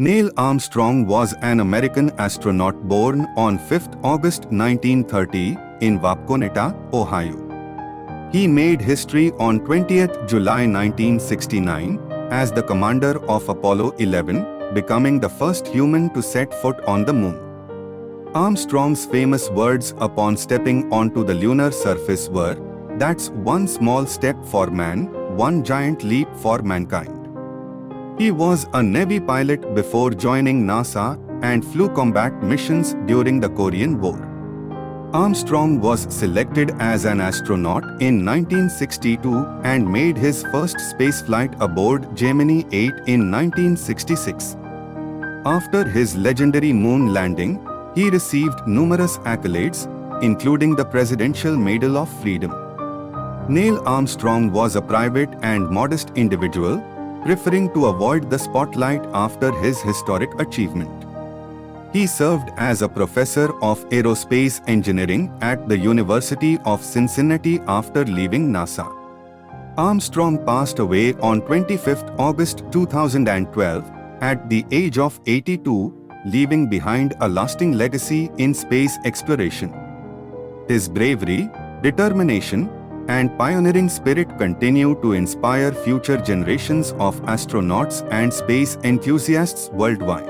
Neil Armstrong was an American astronaut born on 5 August 1930 in Wapakoneta, Ohio. He made history on 20th July 1969 as the commander of Apollo 11, becoming the first human to set foot on the moon. Armstrong's famous words upon stepping onto the lunar surface were, "That's one small step for man, one giant leap for mankind." He was a Navy pilot before joining NASA and flew combat missions during the Korean War. Armstrong was selected as an astronaut in 1962 and made his first spaceflight aboard Gemini 8 in 1966. After his legendary moon landing, he received numerous accolades, including the Presidential Medal of Freedom. Neil Armstrong was a private and modest individual, preferring to avoid the spotlight after his historic achievement. He served as a professor of aerospace engineering at the University of Cincinnati after leaving NASA. Armstrong passed away on 25 August 2012 at the age of 82, leaving behind a lasting legacy in space exploration. His bravery, determination, and pioneering spirit continue to inspire future generations of astronauts and space enthusiasts worldwide.